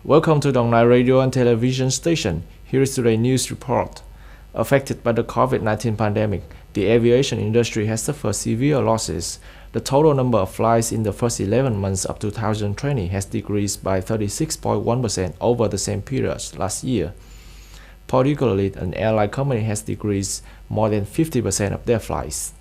Welcome to Dong Nai Radio and Television Station. Here is today's news report. Affected by the COVID-19 pandemic, the aviation industry has suffered severe losses. The total number of flights in the first 11 months of 2020 has decreased by 36.1% over the same period last year. Particularly, an airline company has decreased more than 50% of their flights.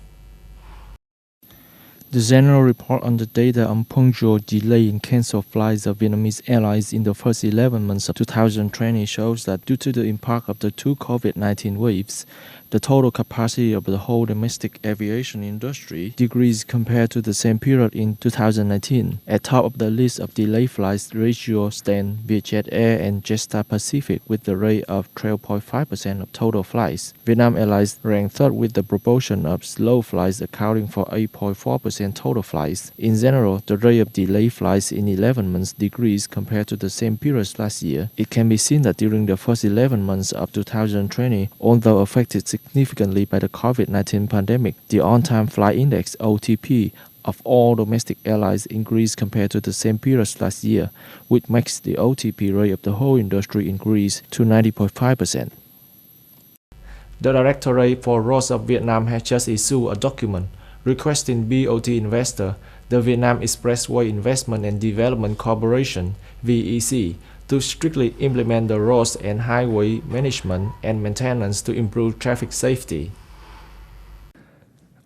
The general report on the data on punctual delay and cancelled flights of Vietnamese airlines in the first 11 months of 2020 shows that due to the impact of the two COVID-19 waves, the total capacity of the whole domestic aviation industry decreased compared to the same period in 2019. At top of the list of delayed flights ratio stand Vietjet Air and Jetstar Pacific with the rate of 12.5% of total flights. Vietnam Airlines ranked third with the proportion of slow flights accounting for 8.4% total flights. In general, the rate of delayed flights in 11 months decreased compared to the same period last year. It can be seen that during the first 11 months of 2020, although affected significantly by the COVID-19 pandemic, the on-time flight index (OTP) of all domestic airlines increased compared to the same period last year, which makes the OTP rate of the whole industry increase to 90.5%. The Directorate for Roads of Vietnam has just issued a document requesting BOT investor, the Vietnam Expressway Investment and Development Corporation (VEC), to strictly implement the roads and highway management and maintenance to improve traffic safety.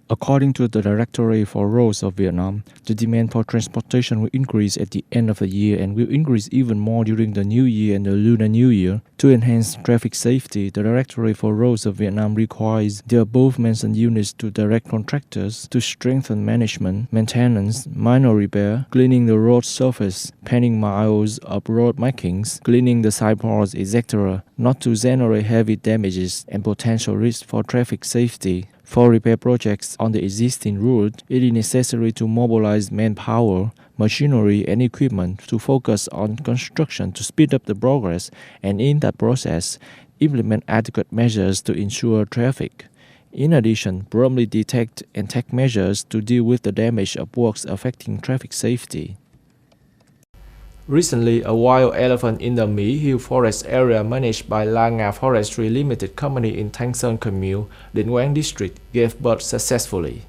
According to the Directorate for Roads of Vietnam, the demand for transportation will increase at the end of the year and will increase even more during the New Year and the Lunar New Year. To enhance traffic safety, the Directorate for Roads of Vietnam requires the above-mentioned units to direct contractors to strengthen management, maintenance, minor repair, cleaning the road surface, painting miles of road markings, cleaning the sidewalks, etc., not to generate heavy damages and potential risks for traffic safety. For repair projects on the existing route, it is necessary to mobilize manpower, machinery, and equipment to focus on construction to speed up the progress and in that process, implement adequate measures to ensure traffic. In addition, promptly detect and take measures to deal with the damage of works affecting traffic safety. Recently, a wild elephant in the My Hill Forest area managed by La Nga Forestry Limited Company in Thanh Sơn Commune, Định Quang District, gave birth successfully.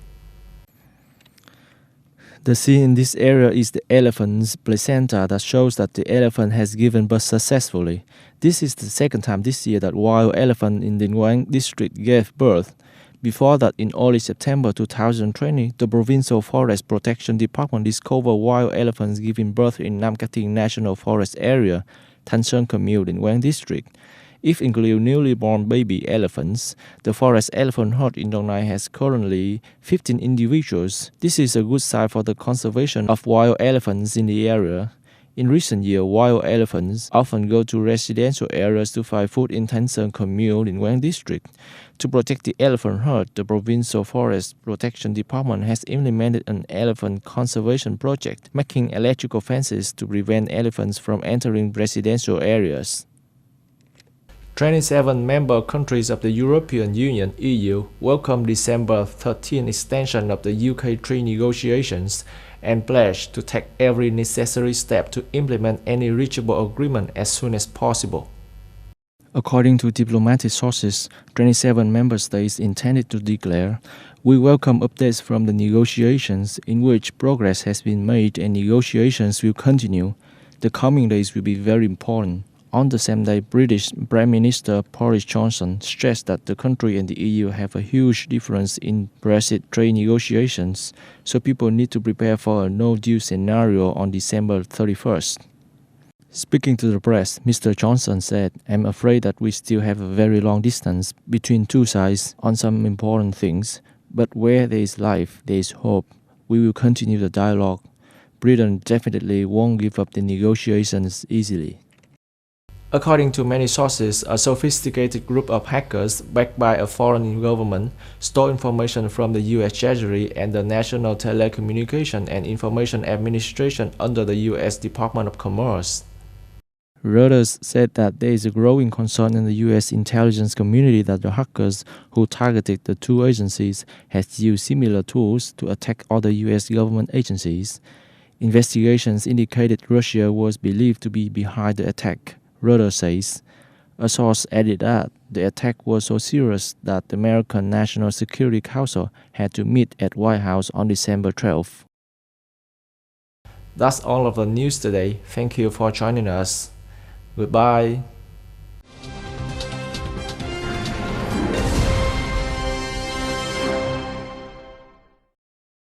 The scene in this area is the elephant's placenta that shows that the elephant has given birth successfully. This is the second time this year that wild elephant in Định Quang District gave birth. Before that, in early September 2020, the Provincial Forest Protection Department discovered wild elephants giving birth in Nam Ca Thiên National Forest Area, Thanh Sơn Commune, Định Quang District. If include newly born baby elephants, the forest elephant herd in Dong Nai has currently 15 individuals. This is a good sign for the conservation of wild elephants in the area. In recent years, wild elephants often go to residential areas to find food in Thanh Sơn Commune in Quang District. To protect the elephant herd, the Provincial Forest Protection Department has implemented an elephant conservation project, making electrical fences to prevent elephants from entering residential areas. 27 member countries of the European Union (EU) welcomed December 13 extension of the UK trade negotiations and pledged to take every necessary step to implement any reachable agreement as soon as possible. According to diplomatic sources, 27 member states intended to declare, "We welcome updates from the negotiations in which progress has been made and negotiations will continue. The coming days will be very important." On the same day, British Prime Minister Boris Johnson stressed that the country and the EU have a huge difference in Brexit trade negotiations, so people need to prepare for a no-deal scenario on December 31st. Speaking to the press, Mr. Johnson said, "I'm afraid that we still have a very long distance between two sides on some important things, but where there is life, there is hope. We will continue the dialogue. Britain definitely won't give up the negotiations easily." According to many sources, a sophisticated group of hackers backed by a foreign government stole information from the US Treasury and the National Telecommunication and Information Administration under the US Department of Commerce. Reuters said that there is a growing concern in the U.S. intelligence community that the hackers who targeted the two agencies has used similar tools to attack other U.S. government agencies. Investigations indicated Russia was believed to be behind the attack, Reuters says. A source added that the attack was so serious that the American National Security Council had to meet at White House on December 12th. That's all of the news today. Thank you for joining us. Goodbye.